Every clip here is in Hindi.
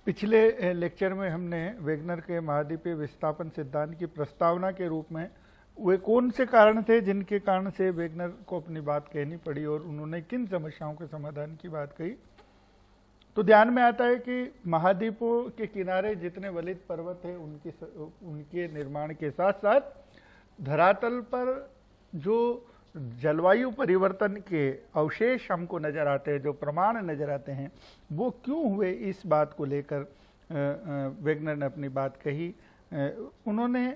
पिछले लेक्चर में हमने वेगनर के महाद्वीपीय विस्थापन सिद्धांत की प्रस्तावना के रूप में वे कौन से कारण थे जिनके कारण से वेगनर को अपनी बात कहनी पड़ी और उन्होंने किन समस्याओं के समाधान की बात कही। तो ध्यान में आता है कि महाद्वीपों के किनारे जितने वलित पर्वत है उनके निर्माण के साथ साथ धरातल पर जो जलवायु परिवर्तन के अवशेष हमको नजर आते हैं, जो प्रमाण नजर आते हैं, वो क्यों हुए, इस बात को लेकर वेगनर ने अपनी बात कही। उन्होंने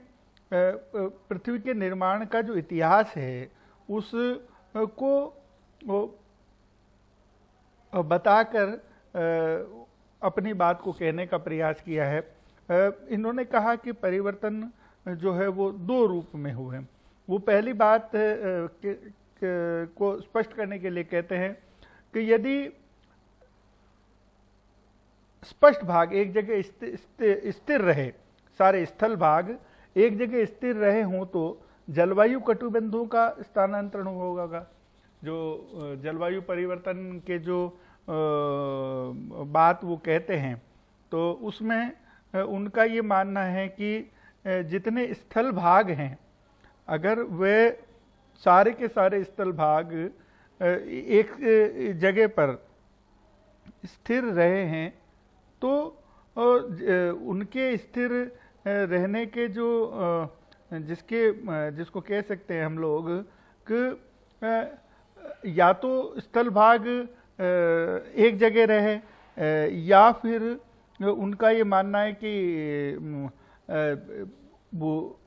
पृथ्वी के निर्माण का जो इतिहास है उसको बताकर अपनी बात को कहने का प्रयास किया है। इन्होंने कहा कि परिवर्तन जो है वो दो रूप में हुए। वो पहली बात को स्पष्ट करने के लिए कहते हैं कि यदि स्पष्ट भाग एक जगह स्थिर रहे, सारे स्थल भाग एक जगह स्थिर रहे हों तो जलवायु कटिबंधों का स्थानांतरण होगा। जो जलवायु परिवर्तन के जो बात वो कहते हैं तो उसमें उनका ये मानना है कि जितने स्थल भाग हैं, अगर वे सारे के सारे स्थल भाग एक जगह पर स्थिर रहे हैं तो उनके स्थिर रहने के जो जिसको कह सकते हैं हम लोग कि या तो स्थल भाग एक जगह रहे या फिर उनका ये मानना है कि वो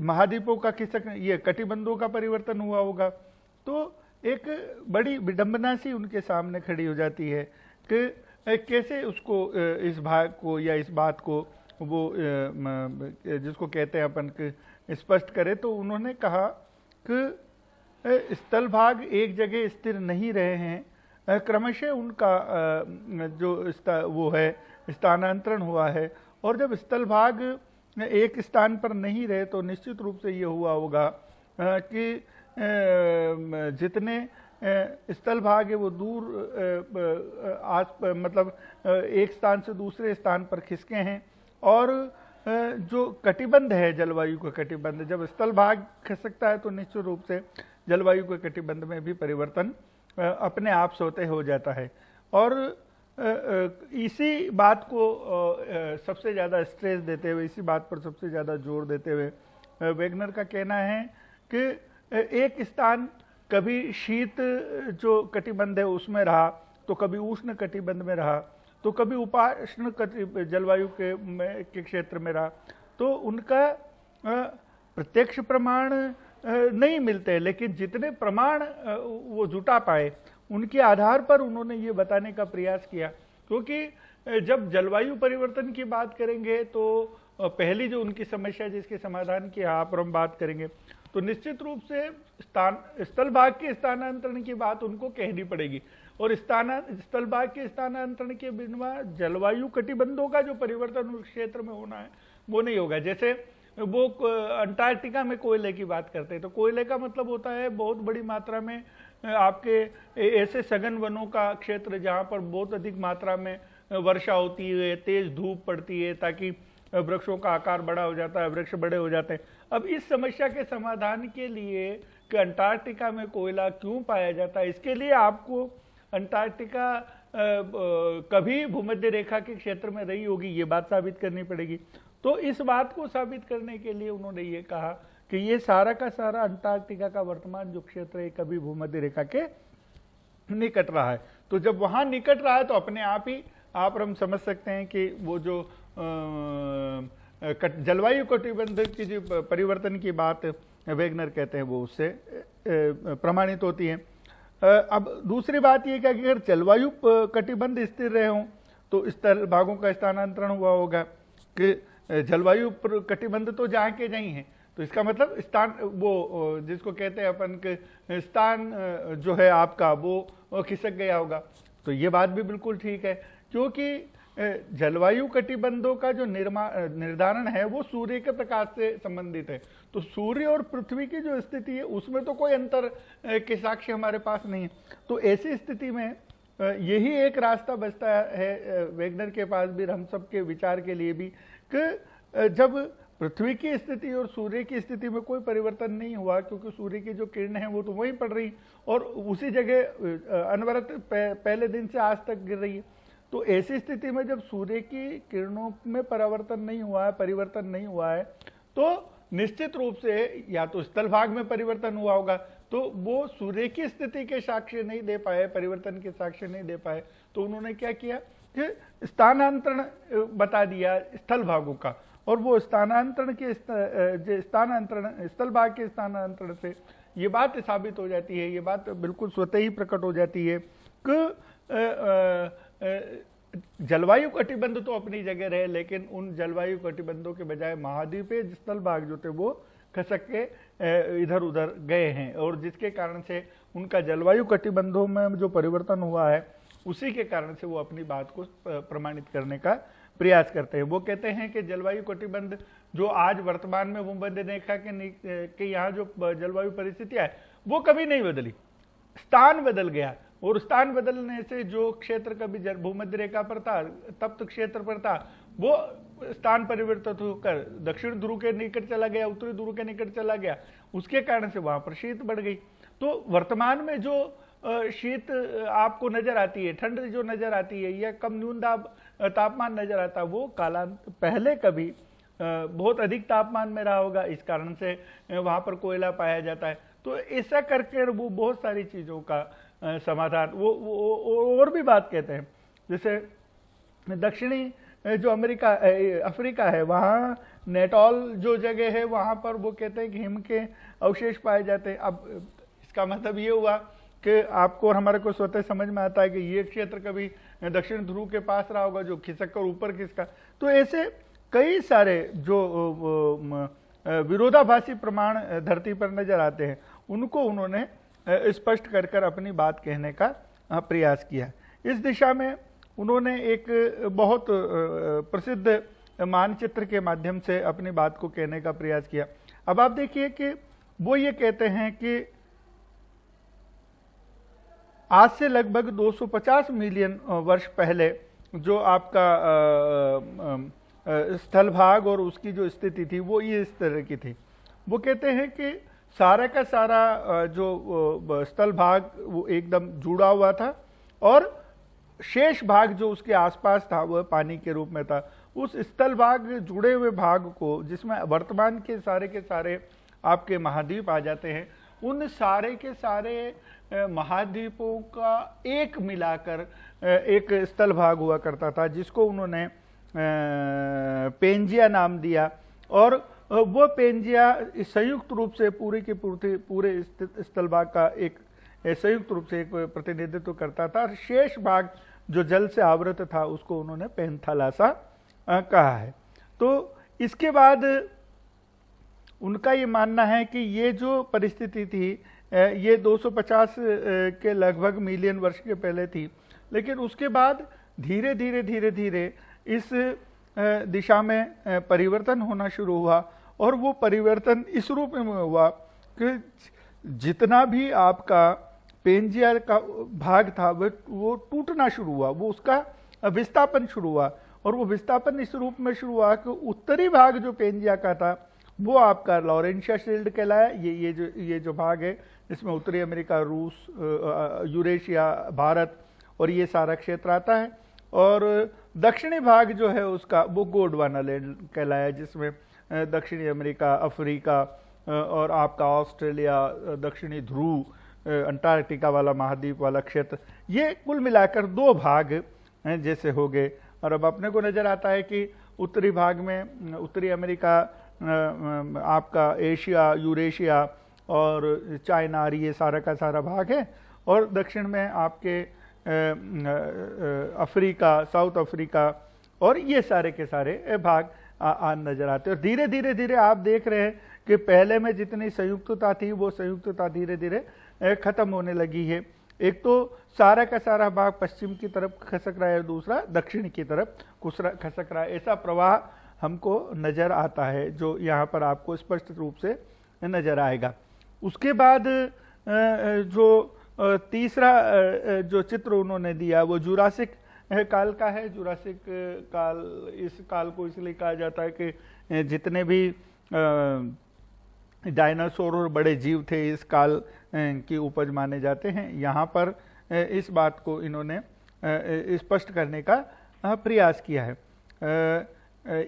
महाद्वीपों का खिसक, ये कटिबंधों का परिवर्तन हुआ होगा। तो एक बड़ी विडंबना सी उनके सामने खड़ी हो जाती है कि कैसे उसको इस भाग को या इस बात को वो जिसको कहते हैं अपन के स्पष्ट करे। तो उन्होंने कहा कि स्थल भाग एक जगह स्थिर नहीं रहे हैं, क्रमशः उनका जो वो है स्थानांतरण हुआ है, और जब स्थल भाग एक स्थान पर नहीं रहे तो निश्चित रूप से ये हुआ होगा कि जितने स्थल भाग है वो दूर मतलब एक स्थान से दूसरे स्थान पर खिसके हैं, और जो कटिबंध है जलवायु का कटिबंध, जब स्थल भाग खिसकता है तो निश्चित रूप से जलवायु के कटिबंध में भी परिवर्तन अपने आप स्वतः हो जाता है। और इसी बात को सबसे ज़्यादा स्ट्रेस देते हुए, इसी बात पर सबसे ज़्यादा जोर देते हुए वेगनर का कहना है कि एक स्थान कभी शीत जो कटिबंध है उसमें रहा, तो कभी उष्ण कटिबंध में रहा, तो कभी उपोष्ण जलवायु के क्षेत्र में रहा। तो उनका प्रत्यक्ष प्रमाण नहीं मिलते, लेकिन जितने प्रमाण वो जुटा पाए उनके आधार पर उन्होंने ये बताने का प्रयास किया। क्योंकि जब जलवायु परिवर्तन की बात करेंगे तो पहली जो उनकी समस्या जिसके समाधान की यहाँ पर हम बात करेंगे, तो निश्चित रूप से स्थल भाग के स्थानांतरण की बात उनको कहनी पड़ेगी, और स्थल भाग के स्थानांतरण के बिना जलवायु कटिबंधों का जो परिवर्तन उस क्षेत्र में होना है वो नहीं होगा। जैसे वो अंटार्कटिका में कोयले की बात करते हैं, तो कोयले का मतलब होता है बहुत बड़ी मात्रा में आपके ऐसे सघन वनों का क्षेत्र जहाँ पर बहुत अधिक मात्रा में वर्षा होती है, तेज धूप पड़ती है, ताकि वृक्षों का आकार बड़ा हो जाता है, वृक्ष बड़े हो जाते हैं। अब इस समस्या के समाधान के लिए कि अंटार्कटिका में कोयला क्यों पाया जाता है, इसके लिए आपको अंटार्कटिका कभी भूमध्य रेखा के क्षेत्र में रही होगी, ये बात साबित करनी पड़ेगी। तो इस बात को साबित करने के लिए उन्होंने ये कहा कि ये सारा का सारा अंटार्कटिका का वर्तमान जो क्षेत्र है कभी भूमध्य रेखा के निकट रहा है। तो जब वहां निकट रहा है तो अपने आप ही हम समझ सकते हैं कि वो जो जलवायु कटिबंध की जो परिवर्तन की बात वेगनर कहते हैं वो उससे प्रमाणित होती है। अब दूसरी बात यह कि अगर जलवायु कटिबंध स्थिर रहे हों तो स्थल भागों का स्थानांतरण हुआ होगा, कि जलवायु कटिबंध तो जहाँ के जहीं हैं, तो इसका मतलब स्थान वो जिसको कहते हैं अपन के स्थान जो है आपका वो खिसक गया होगा। तो ये बात भी बिल्कुल ठीक है, क्योंकि जलवायु कटिबंधों का जो निर्धारण है वो सूर्य के प्रकाश से संबंधित है। तो सूर्य और पृथ्वी की जो स्थिति है उसमें तो कोई अंतर के साक्ष्य हमारे पास नहीं है। तो ऐसी स्थिति में यही एक रास्ता बचता है वेगनर के पास भी, हम सब के विचार के लिए भी, कि जब पृथ्वी की स्थिति और सूर्य की स्थिति में कोई परिवर्तन नहीं हुआ, क्योंकि सूर्य की जो किरणें हैं वो तो वहीं पड़ रही और उसी जगह अनवरत पहले दिन से आज तक गिर रही है। तो ऐसी स्थिति में जब सूर्य की किरणों में परिवर्तन नहीं हुआ है, तो निश्चित रूप से या तो स्थल भाग में परिवर्तन हुआ होगा, तो वो सूर्य की स्थिति के साक्ष्य नहीं दे पाए, परिवर्तन के साक्ष्य नहीं दे पाए। तो उन्होंने क्या किया कि स्थानांतरण बता दिया स्थल भागों का, और वो स्थानांतरण के स्थल भाग के स्थानांतरण से ये बात साबित हो जाती है, ये बात बिल्कुल स्वतः ही प्रकट हो जाती है कि जलवायु कटिबंध तो अपनी जगह रहे, लेकिन उन जलवायु कटिबंधों के बजाय महाद्वीपीय स्थल भाग जो थे वो खसक के इधर उधर गए हैं, और जिसके कारण से उनका जलवायु कटिबंधों में जो परिवर्तन हुआ है उसी के कारण से वो अपनी बात को प्रमाणित करने का प्रयास करते हैं। वो कहते हैं कि जलवायु कटिबंध जो आज वर्तमान में भूमध्य रेखा के यहाँ जो जलवायु परिस्थितियां है वो कभी नहीं बदली, स्थान बदल गया, और स्थान बदलने से जो क्षेत्र कभी भूमध्य रेखा पर था, तप्त क्षेत्र पर था, वो स्थान परिवर्तित होकर दक्षिण ध्रुव के निकट चला गया, उत्तरी ध्रुव के निकट चला गया, उसके कारण से वहां पर शीत बढ़ गई। तो वर्तमान में जो शीत आपको नजर आती है, ठंड जो नजर आती है या कम न्यून तापमान नजर आता है, वो पहले कभी बहुत अधिक तापमान में रहा होगा, इस कारण से वहां पर कोयला पाया जाता है। तो ऐसा करके वो बहुत सारी चीजों का समाधान वो और भी बात कहते हैं। जैसे दक्षिणी जो अफ्रीका है, वहाँ नेटॉल जो जगह है वहां पर वो कहते हैं कि हिम के अवशेष पाए जाते हैं। अब इसका मतलब ये हुआ कि आपको और हमारे को स्वतः समझ में आता है कि ये क्षेत्र कभी दक्षिण ध्रुव के पास रहा होगा जो खिसक कर ऊपर खिसका। तो ऐसे कई सारे जो विरोधाभासी प्रमाण धरती पर नजर आते हैं, उनको उन्होंने स्पष्ट कर अपनी बात कहने का प्रयास किया। इस दिशा में उन्होंने एक बहुत प्रसिद्ध मानचित्र के माध्यम से अपनी बात को कहने का प्रयास किया। अब आप देखिए कि वो ये कहते हैं कि आज से लगभग 250 मिलियन वर्ष पहले जो आपका स्थल भाग और उसकी जो स्थिति थी वो ये इस तरह की थी। वो कहते हैं कि सारा का सारा जो स्थल भाग वो एकदम जुड़ा हुआ था, और शेष भाग जो उसके आसपास था वह पानी के रूप में था। उस स्थल भाग जुड़े हुए भाग को, जिसमें वर्तमान के सारे आपके महाद्वीप आ जाते हैं, उन सारे के सारे महाद्वीपों का एक मिलाकर एक स्थल भाग हुआ करता था, जिसको उन्होंने पेंजिया नाम दिया। और वो पेंजिया संयुक्त रूप से पूरे स्थल भाग का एक संयुक्त रूप से एक प्रतिनिधित्व करता था। शेष भाग जो जल से आवृत था उसको उन्होंने पेंथालासा कहा है। तो इसके बाद उनका ये मानना है कि ये जो परिस्थिति थी ये 250 के लगभग मिलियन वर्ष के पहले थी, लेकिन उसके बाद धीरे धीरे इस दिशा में परिवर्तन होना शुरू हुआ, और वो परिवर्तन इस रूप में हुआ कि जितना भी आपका पेंजिया का भाग था वो टूटना शुरू हुआ, वो उसका विस्थापन शुरू हुआ। और वो विस्थापन इस रूप में शुरू हुआ कि उत्तरी भाग जो पेंजिया का था वो आपका लॉरेंशिया शील्ड कहलाया। ये जो भाग है इसमें उत्तरी अमेरिका, रूस, यूरेशिया, भारत और ये सारा क्षेत्र आता है। और दक्षिणी भाग जो है उसका वो गोंडवाना लैंड कहलाया, जिसमें दक्षिणी अमेरिका, अफ्रीका और आपका ऑस्ट्रेलिया, दक्षिणी ध्रुव, अंटार्कटिका वाला महाद्वीप वाला क्षेत्र, ये कुल मिलाकर 2 भाग जैसे हो गए। और अब अपने को नजर आता है कि उत्तरी भाग में उत्तरी अमेरिका, आपका एशिया, यूरेशिया और चाइना, ये सारा का सारा भाग है, और दक्षिण में आपके अफ्रीका, साउथ अफ्रीका और ये सारे के सारे भाग नजर आते हैं। और धीरे धीरे आप देख रहे हैं कि पहले में जितनी संयुक्तता थी वो संयुक्तता धीरे धीरे खत्म होने लगी है। एक तो सारा का सारा भाग पश्चिम की तरफ खसक रहा है, दूसरा दक्षिण की तरफ खसक रहा है। ऐसा प्रवाह हमको नजर आता है जो यहाँ पर आपको स्पष्ट रूप से नजर आएगा। उसके बाद जो तीसरा जो चित्र उन्होंने दिया वो जुरासिक काल का है। जुरासिक काल, इस काल को इसलिए कहा जाता है कि जितने भी डायनासोर और बड़े जीव थे इस काल की उपज माने जाते हैं। यहाँ पर इस बात को इन्होंने स्पष्ट करने का प्रयास किया है।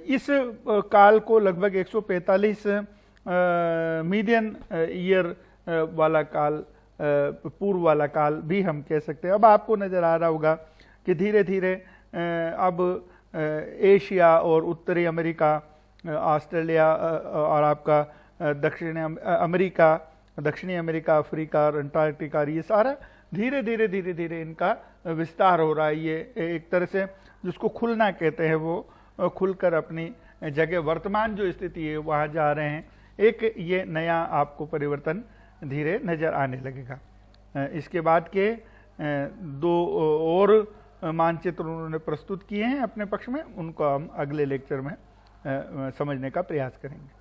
इस काल को लगभग 145 मिलियन ईयर वाला काल, पूर्व वाला काल भी हम कह सकते हैं। अब आपको नजर आ रहा होगा कि धीरे धीरे अब एशिया और उत्तरी अमेरिका, ऑस्ट्रेलिया और आपका दक्षिणी अमेरिका, अफ्रीका और अंटार्कटिका, ये सारा धीरे धीरे इनका विस्तार हो रहा है। ये एक तरह से जिसको खुलना कहते हैं, वो खुलकर अपनी जगह वर्तमान जो स्थिति है वहाँ जा रहे हैं। एक ये नया आपको परिवर्तन धीरे नजर आने लगेगा। इसके बाद के दो और मानचित्र उन्होंने प्रस्तुत किए हैं अपने पक्ष में, उनको हम अगले लेक्चर में समझने का प्रयास करेंगे।